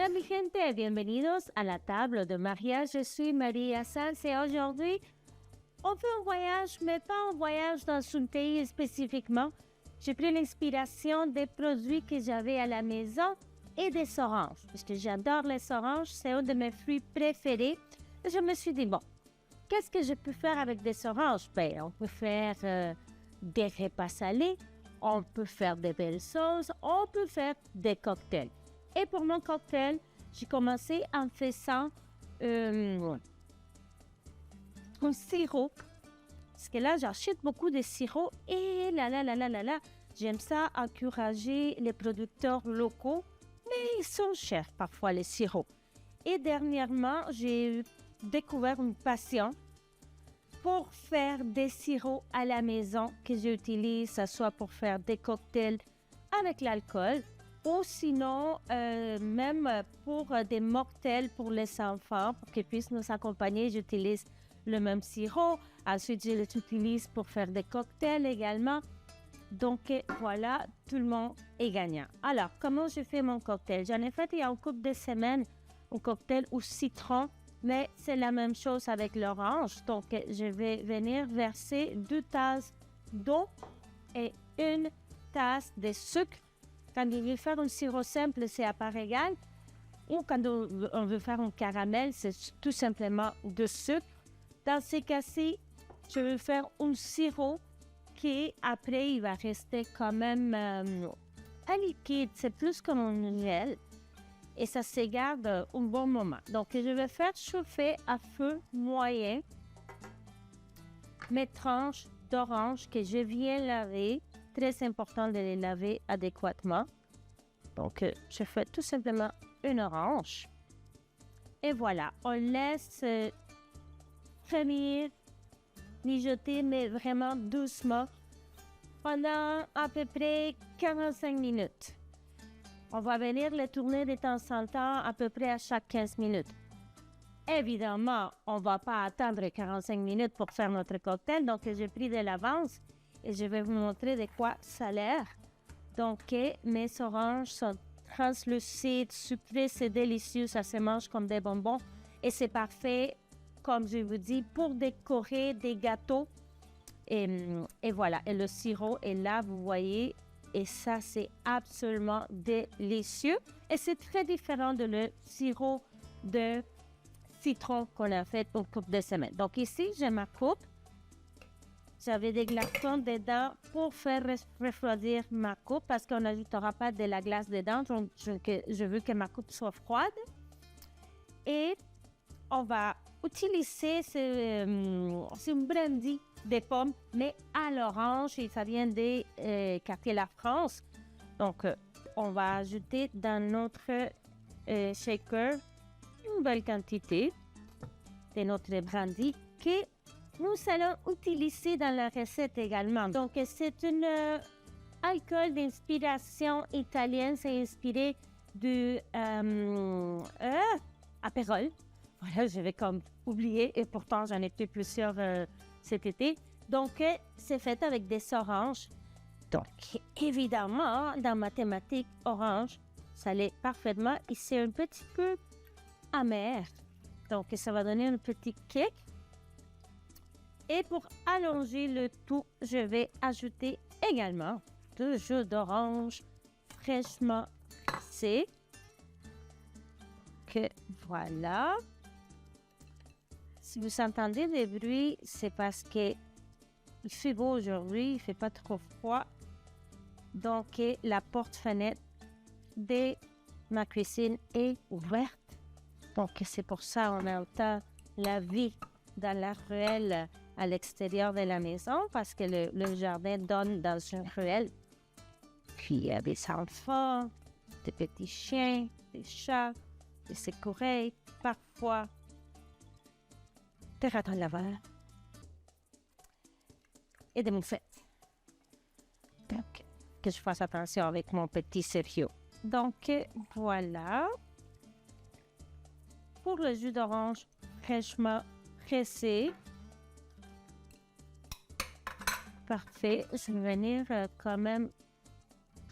Hola mi gente, bienvenidos a la table de mariage. Je suis Maria Sanz et aujourd'hui, on fait un voyage, mais pas un voyage dans un pays spécifiquement. J'ai pris l'inspiration des produits que j'avais à la maison et des oranges, parce que j'adore les oranges, c'est un de mes fruits préférés. Et je me suis dit, bon, qu'est-ce que je peux faire avec des oranges? Ben, on peut faire des repas salés, on peut faire des belles sauces, on peut faire des cocktails. Et pour mon cocktail, j'ai commencé en faisant un sirop. Parce que là, j'achète beaucoup de sirop et j'aime ça encourager les producteurs locaux, mais ils sont chers parfois les sirops. Et dernièrement, j'ai découvert une passion pour faire des sirops à la maison que j'utilise, soit pour faire des cocktails avec l'alcool, ou sinon, même pour des mocktails pour les enfants, pour qu'ils puissent nous accompagner, j'utilise le même sirop. Ensuite, je l'utilise pour faire des cocktails également. Donc, voilà, tout le monde est gagnant. Alors, comment je fais mon cocktail? J'en ai fait il y a une couple de semaines, un cocktail au citron, mais c'est la même chose avec l'orange. Donc, je vais venir verser 2 tasses d'eau et 1 tasse de sucre. Quand on veut faire un sirop simple, c'est à part égale. Ou quand on veut faire un caramel, c'est tout simplement de sucre. Dans ces cas-ci, je vais faire un sirop qui, après, il va rester quand même pas liquide. C'est plus comme un gel. Et ça se garde un bon moment. Donc, je vais faire chauffer à feu moyen mes tranches d'orange que je viens laver. Très important de les laver adéquatement. Donc, je fais tout simplement une orange. Et voilà, on laisse frémir, mijoter, mais vraiment doucement, pendant à peu près 45 minutes. On va venir les tourner de temps en temps, à peu près à chaque 15 minutes. Évidemment, on ne va pas attendre 45 minutes pour faire notre cocktail, donc j'ai pris de l'avance. Et je vais vous montrer de quoi ça a l'air. Donc, mes oranges sont translucides, sucrées, c'est délicieux, ça se mange comme des bonbons. Et c'est parfait, comme je vous dis, pour décorer des gâteaux. Et voilà, et le sirop est là, vous voyez. Et ça, c'est absolument délicieux. Et c'est très différent de le sirop de citron qu'on a fait pour une couple de semaines. Donc ici, j'ai ma coupe. J'avais des glaçons dedans pour faire refroidir ma coupe parce qu'on n'ajoutera pas de la glace dedans. Donc, je veux que ma coupe soit froide. Et on va utiliser ce brandy de pommes, mais à l'orange. Et ça vient des quartiers La France. Donc, on va ajouter dans notre shaker une belle quantité de notre brandy qui nous allons utiliser dans la recette également. Donc, c'est un alcool d'inspiration italienne. C'est inspiré du Aperol. Voilà, je vais comme oublier et pourtant, j'en ai fait plusieurs cet été. Donc, c'est fait avec des oranges. Donc, évidemment, dans ma thématique orange, ça l'est parfaitement. Et c'est un petit peu amer. Donc, ça va donner un petit kick. Et pour allonger le tout, je vais ajouter également 2 jus d'orange fraîchement pressés. Que voilà. Si vous entendez des bruits, c'est parce que il fait beau aujourd'hui, il ne fait pas trop froid. Donc, la porte-fenêtre de ma cuisine est ouverte. Donc, c'est pour ça qu'on entend la vie dans la ruelle à l'extérieur de la maison parce que le jardin donne dans une ruelle. Puis il y a des enfants, des petits chiens, des chats, des écureuils, parfois des ratons laveurs et des moussettes. Donc, que je fasse attention avec mon petit sérieux. Donc, voilà. Pour le jus d'orange fraîchement pressé, parfait. Je vais venir quand même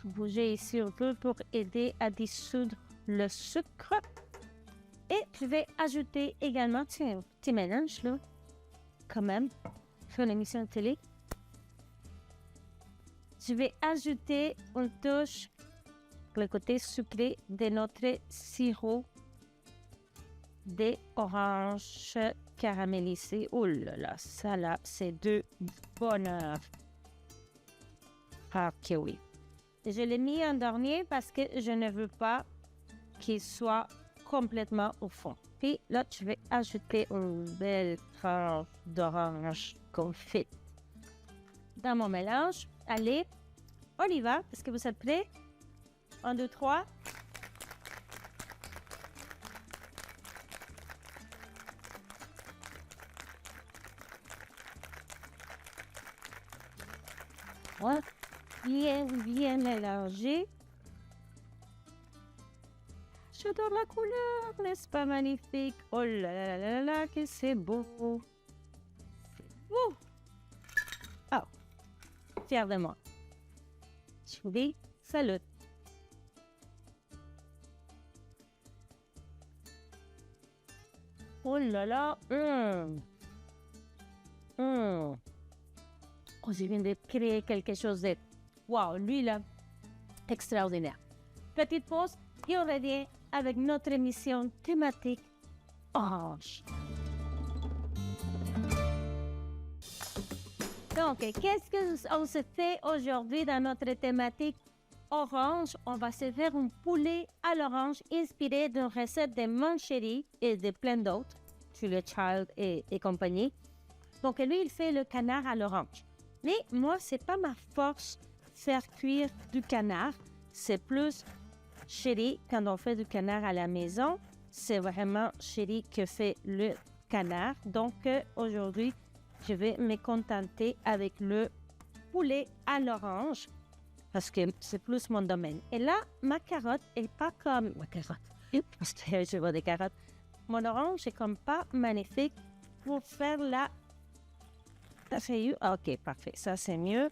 bouger ici un peu pour aider à dissoudre le sucre. Et je vais ajouter également, tiens, un petit mélange là, quand même, sur l'émission de télé. Je vais ajouter une touche, le côté sucré de notre sirop d'orange caramélisé. Oh là là, ça là, c'est de bonheur. Ah, que oui. Je l'ai mis en dernier parce que je ne veux pas qu'il soit complètement au fond. Puis là, je vais ajouter une belle tranche d'orange confite dans mon mélange. Allez, on y va. Est-ce que vous êtes prêts? 1, 2, 3. Ouais. Bien mélanger. J'adore la couleur, n'est-ce pas magnifique? Oh là là là là, que c'est beau. Ouh. Oh, fier de moi. Je vous salut. Oh là là. Oh, je viens de créer quelque chose de... Wow, lui là, extraordinaire. Petite pause et on revient avec notre émission thématique orange. Donc, qu'est-ce qu'on se fait aujourd'hui dans notre thématique orange? On va se faire un poulet à l'orange inspiré d'une recette de mon chéri et de plein d'autres, Julia Child et compagnie. Donc, lui, il fait le canard à l'orange. Mais moi, c'est pas ma force faire cuire du canard. C'est plus chéri quand on fait du canard à la maison. C'est vraiment chéri qui fait le canard. Donc, aujourd'hui, je vais me contenter avec le poulet à l'orange parce que c'est plus mon domaine. Et là, ma carotte est pas comme... Ma carotte, parce que je vois des carottes. Mon orange est comme pas magnifique pour faire la... Ça fait mieux? OK, parfait. Ça, c'est mieux.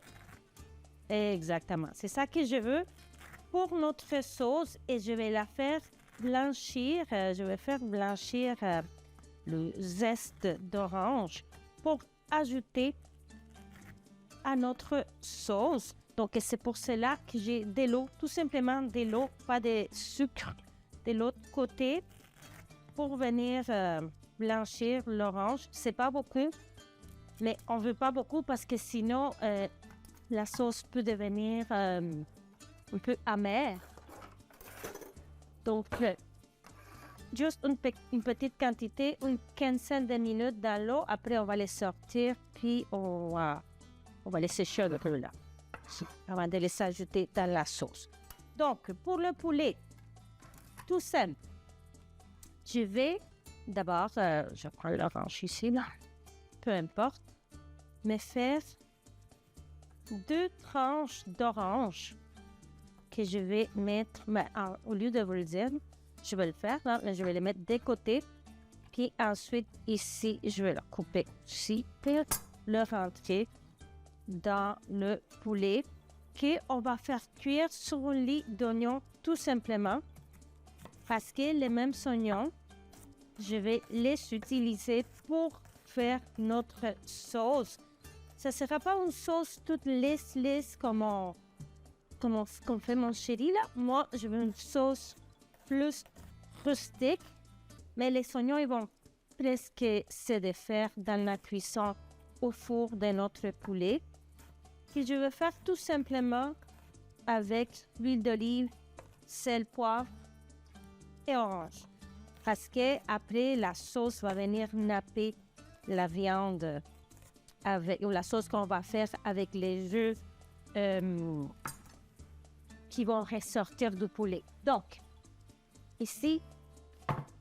Exactement. C'est ça que je veux pour notre sauce et je vais la faire blanchir. Je vais faire blanchir le zeste d'orange pour ajouter à notre sauce. Donc, c'est pour cela que j'ai de l'eau, tout simplement de l'eau, pas de sucre, de l'autre côté pour venir blanchir l'orange. C'est pas beaucoup, mais on veut pas beaucoup parce que sinon, la sauce peut devenir un peu amère. Donc, juste une petite quantité, une quinzaine de minutes dans l'eau. Après, on va les sortir, puis on va les sécher un peu là, avant de les ajouter dans la sauce. Donc, pour le poulet, tout simple. Je vais d'abord, je prends l'orange ici, là, peu importe, mais faire 2 tranches d'orange que je vais mettre, mais au lieu de vous le dire, je vais le faire, là, mais je vais les mettre des côtés. Puis ensuite, ici, je vais le couper ici, puis le rentrer dans le poulet qu'on va faire cuire sur un lit d'oignons tout simplement. Parce que les mêmes oignons, je vais les utiliser pour faire notre sauce. Ça ne sera pas une sauce toute lisse comme fait mon chéri là. Moi, je veux une sauce plus rustique, mais les oignons ils vont presque se défaire dans la cuisson au four de notre poulet. Et je vais faire tout simplement avec l'huile d'olive, sel, poivre et orange. Parce que après la sauce va venir napper la viande ou la sauce qu'on va faire avec les œufs qui vont ressortir du poulet. Donc, ici,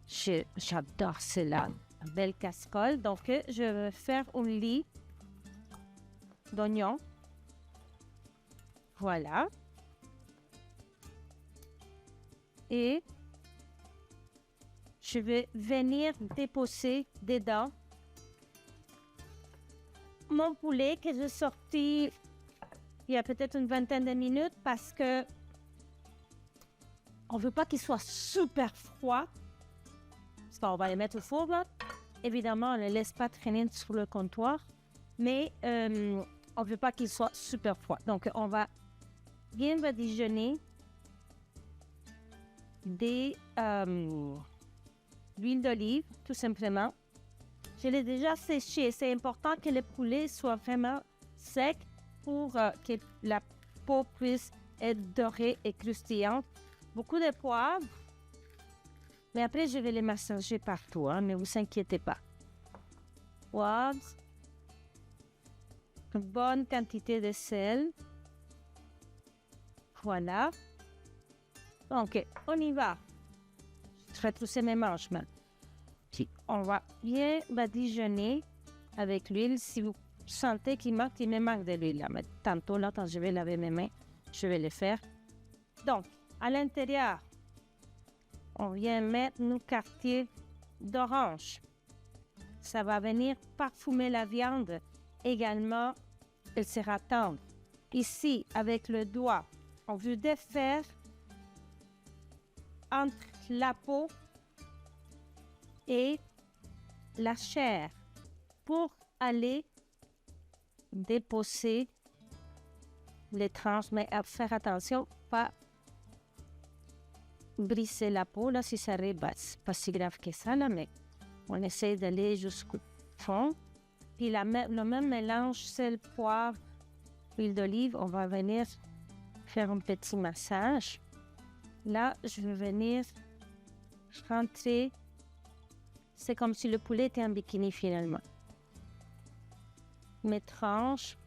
j'adore cela, une belle casserole. Donc, je vais faire un lit d'oignons. Voilà. Et je vais venir déposer dedans mon poulet que j'ai sorti il y a peut-être une vingtaine de minutes parce que on ne veut pas qu'il soit super froid. Parce qu'on va les mettre au four, là. Évidemment, on ne les laisse pas traîner sur le comptoir. Mais on ne veut pas qu'il soit super froid. Donc, on va bien badigeonner d'huile d'olive, tout simplement. Je l'ai déjà séché. C'est important que le poulet soit vraiment sec pour que la peau puisse être dorée et croustillante. Beaucoup de poivre. Mais après, je vais les massager partout, hein, ne vous inquiétez pas. Poivre. Une bonne quantité de sel. Voilà. Donc, on y va. Je vais trousser mes manches maintenant. Puis, on va bien badigeonner avec l'huile. Si vous sentez qu'il me manque de l'huile, là. Mais tantôt, là, quand je vais laver mes mains, je vais le faire. Donc, à l'intérieur, on vient mettre nos quartiers d'orange. Ça va venir parfumer la viande. Également, elle sera tendre. Ici, avec le doigt, on veut défaire entre la peau et la chair pour aller déposer les tranches. Mais à faire attention, pas briser la peau, là, si ça rebasse. Pas si grave que ça, là, mais on essaie d'aller jusqu'au fond. Puis le même mélange sel, poivre, huile d'olive, on va venir faire un petit massage. Là, je vais venir rentrer. C'est comme si le poulet était en bikini finalement. Mes tranches.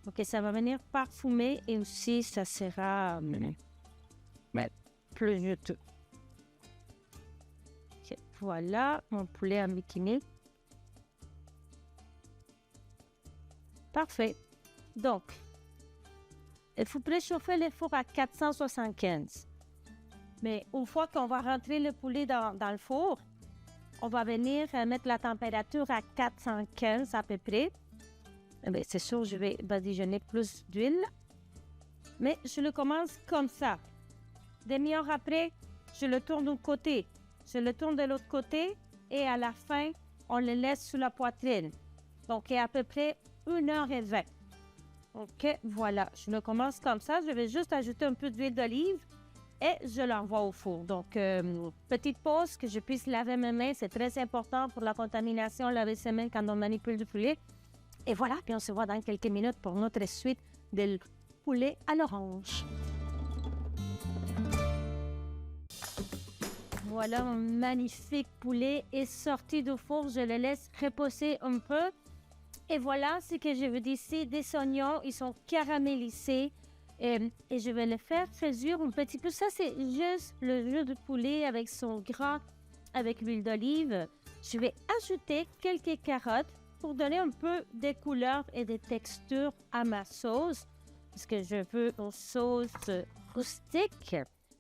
Ok, ça va venir parfumer et aussi ça sera plus juteux. Okay, voilà mon poulet en bikini. Parfait. Donc, il faut préchauffer le four à 475. Mais une fois qu'on va rentrer le poulet dans le four, on va venir mettre la température à 415 à peu près. Eh c'est sûr, je vais badigeonner plus d'huile. Mais je le commence comme ça. Demi-heure après, je le tourne d'un côté. Je le tourne de l'autre côté. Et à la fin, on le laisse sous la poitrine. Donc, à peu près 1h20. OK, voilà. Je le commence comme ça. Je vais juste ajouter un peu d'huile d'olive et je l'envoie au four. Donc, petite pause, que je puisse laver mes mains. C'est très important pour la contamination, laver ses mains quand on manipule du poulet. Et voilà, puis on se voit dans quelques minutes pour notre suite de poulet à l'orange. Voilà, mon magnifique poulet est sorti du four. Je le laisse reposer un peu. Et voilà ce que je veux dire ici. Des oignons, ils sont caramélisés. Et je vais le faire cuire un petit peu. Ça, c'est juste le jus de poulet avec son gras, avec l'huile d'olive. Je vais ajouter quelques carottes pour donner un peu de couleur et de texture à ma sauce. Parce que je veux une sauce rustique.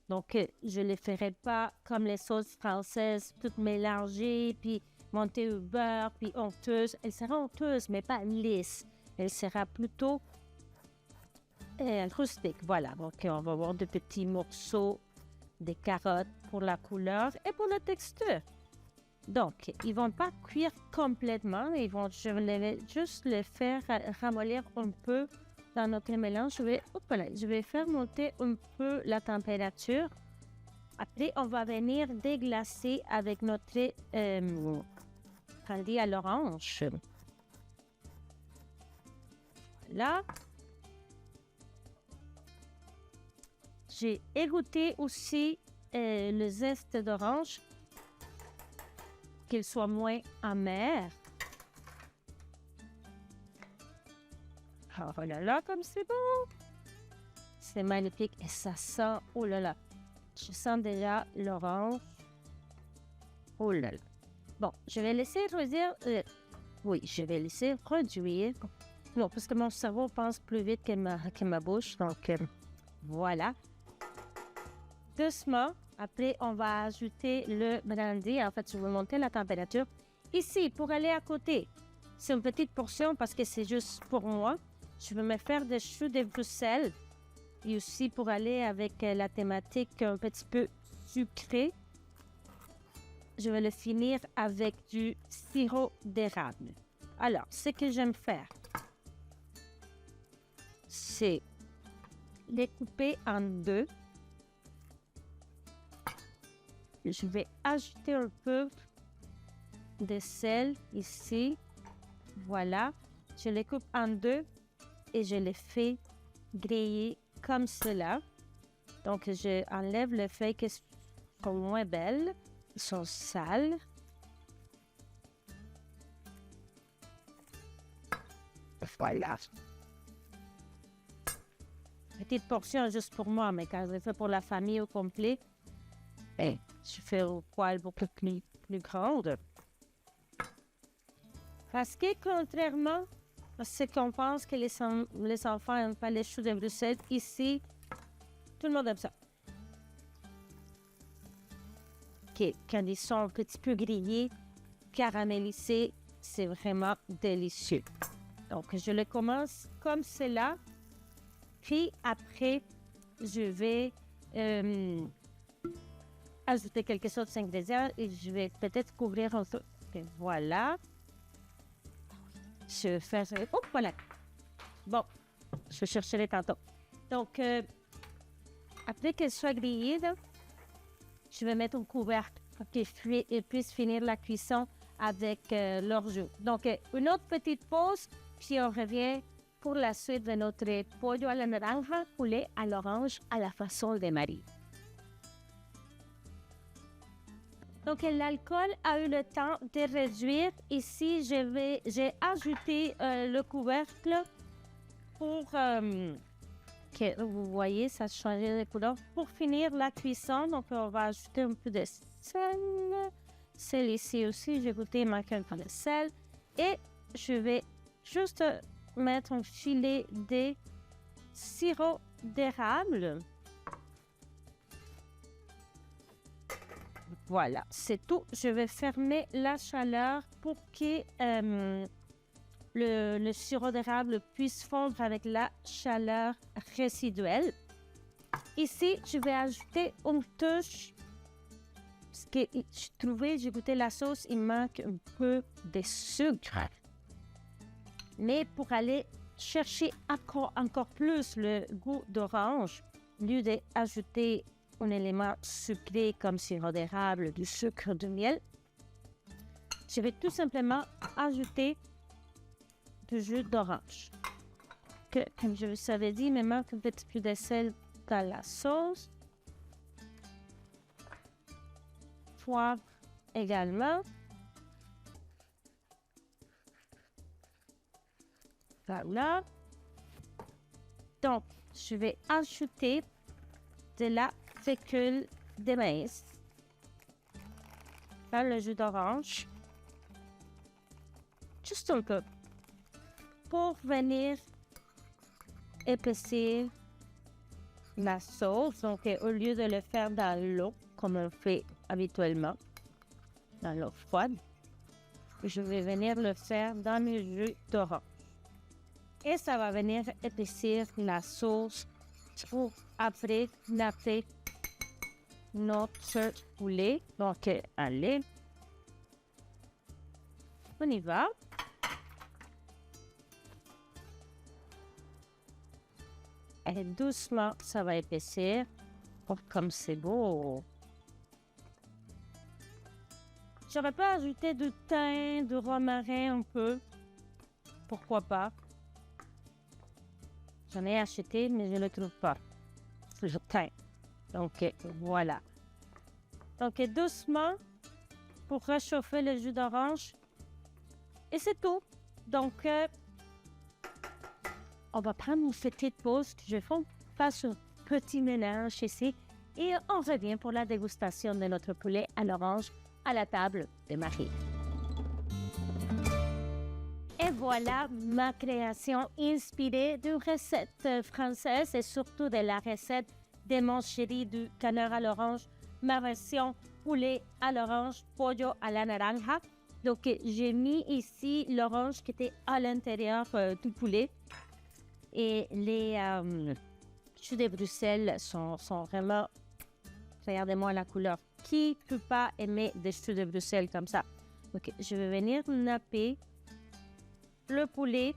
Donc, je ne le ferai pas comme les sauces françaises, toutes mélangées, puis montées au beurre, puis onctueuses. Elle sera onctueuse, mais pas lisse. Elle sera plutôt rustique. Voilà, donc on va avoir de petits morceaux de carottes pour la couleur et pour la texture. Donc, ils ne vont pas cuire complètement, je vais juste les faire ramollir un peu dans notre mélange. Je vais faire monter un peu la température. Après, on va venir déglacer avec notre brandy à l'orange. Voilà. J'ai égoutté aussi le zeste d'orange, qu'il soit moins amer. Oh là là, comme c'est bon! C'est magnifique et ça sent, oh là là, je sens déjà l'orange. Oh là là. Bon, je vais laisser reduire. Je vais laisser reduire. Non, parce que mon cerveau pense plus vite que ma bouche. Donc, voilà. Doucement. Après, on va ajouter le brandy. En fait, je vais monter la température. Ici, pour aller à côté, c'est une petite portion parce que c'est juste pour moi. Je vais me faire des choux de Bruxelles. Et aussi pour aller avec la thématique un petit peu sucré, je vais le finir avec du sirop d'érable. Alors, ce que j'aime faire, c'est les couper en deux. Je vais ajouter un peu de sel ici. Voilà. Je les coupe en deux et je les fais griller comme cela. Donc, je enlève les feuilles qui sont moins belles, qui sont sales. Voilà. Petite portion juste pour moi, mais quand je fais pour la famille au complet, je fais au poêle beaucoup plus grande. Parce que contrairement à ce qu'on pense que les enfants n'aiment pas les choux de Bruxelles, ici, tout le monde aime ça. Okay. Quand ils sont un petit peu grillés, caramélisés, c'est vraiment délicieux. Donc, je le commence comme cela. Puis après, je vais ajouter quelques autres ingrédients et je vais peut-être couvrir un peu. Okay, voilà. Je vais faire... Oh, voilà. Bon, je chercherai tantôt. Donc, après qu'elle soit grillée, là, je vais mettre un couvercle pour qu'elle puisse finir la cuisson avec l'orgeau. Donc, une autre petite pause, puis on revient pour la suite de notre pollo a la naranja, poulet à l'orange à la façon de Marie. Donc, l'alcool a eu le temps de réduire. Ici, j'ai ajouté le couvercle pour que vous voyez, ça change de couleur. Pour finir la cuisson, donc on va ajouter un peu de sel. Sel ici aussi, j'ai goûté, il manque un peu de sel. Et je vais juste mettre un filet de sirop d'érable. Voilà, c'est tout. Je vais fermer la chaleur pour que le sirop d'érable puisse fondre avec la chaleur résiduelle. Ici, je vais ajouter une touche parce que j'ai goûté la sauce, il manque un peu de sucre. Mais pour aller chercher encore plus le goût d'orange, au lieu d'ajouter un élément sucré comme sirop d'érable, du sucre, du miel, je vais tout simplement ajouter du jus d'orange. Que, comme je vous avais dit, il me manque un petit peu de sel dans la sauce. Poivre également. Voilà. Donc, je vais ajouter de la fécule de maïs dans le jus d'orange. Juste un peu. Pour venir épaissir la sauce, donc au lieu de le faire dans l'eau, comme on fait habituellement, dans l'eau froide, je vais venir le faire dans le jus d'orange. Et ça va venir épaissir la sauce pour après napper notre poulet. Donc, allez, on y va. Et doucement, ça va épaissir. Oh, comme c'est beau! J'aurais pas ajouté du thym, du romarin un peu. Pourquoi pas? J'en ai acheté, mais je ne le trouve pas. Le thym. Donc, voilà. Donc, doucement, pour réchauffer le jus d'orange. Et c'est tout. Donc, on va prendre une petite pause. Je vais faire un petit mélange ici. Et on revient pour la dégustation de notre poulet à l'orange à la table de Marie. Et voilà ma création inspirée d'une recette française et surtout de la recette de mon chéri du canard à l'orange, ma version poulet à l'orange, pollo à la naranja. Donc, j'ai mis ici l'orange qui était à l'intérieur du poulet. Et les choux de Bruxelles sont vraiment Regardez-moi la couleur. Qui ne peut pas aimer des choux de Bruxelles comme ça? Ok, je vais venir napper le poulet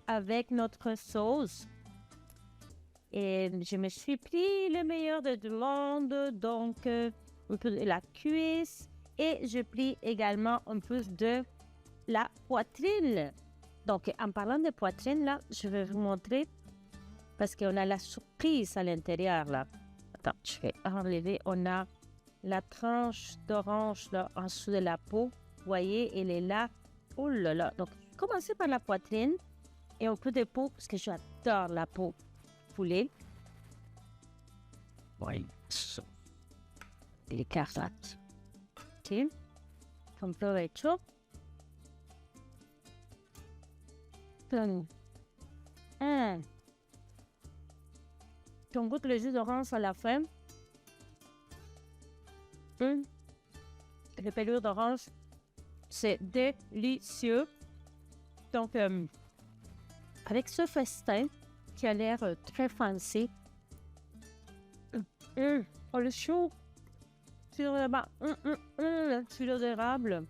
avec notre sauce. Et je me suis pris le meilleur de tout le monde, donc un peu de la cuisse. Et je pris également un peu de la poitrine. Donc, en parlant de poitrine, là, je vais vous montrer parce qu'on a la surprise à l'intérieur, là. Attends, je vais enlever. On a la tranche d'orange, là, en dessous de la peau. Vous voyez, elle est là. Oh là là. Donc, commencez par la poitrine et un peu de peau parce que j'adore la peau poulet. Oui. Et les carottes. Ok. Comme provecho. On goûte le jus d'orange à la fin. Le pelure d'orange, c'est délicieux. Donc, avec ce festin qui a l'air très fancy, le chou sur le filet d'érable.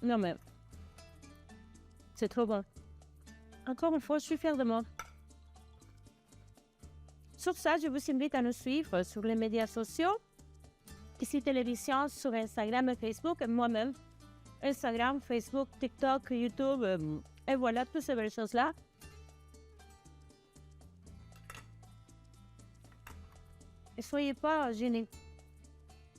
Non, mais c'est trop bon. Encore une fois, je suis fière de moi. Sur ça, je vous invite à nous suivre sur les médias sociaux. Ici Télévision sur Instagram et Facebook, moi-même. Instagram, Facebook, TikTok, YouTube, et voilà, toutes ces belles choses-là. Ne soyez pas gênés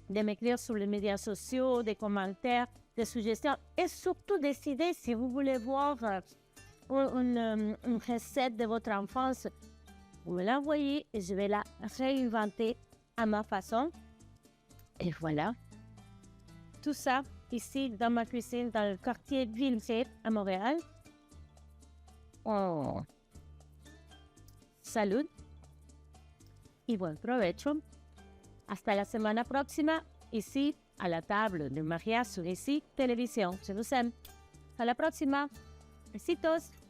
de m'écrire sur les médias sociaux, des commentaires, des suggestions et surtout décidez si vous voulez voir une recette de votre enfance. Vous me l'envoyez et je vais la réinventer à ma façon. Et voilà. Tout ça ici dans ma cuisine dans le quartier Villeray à Montréal. Oh. Salud y buen provecho. Hasta la semana próxima, ici à la table de Maria sur ici Télévision. Je vous aime. Hasta la próxima. Besitos.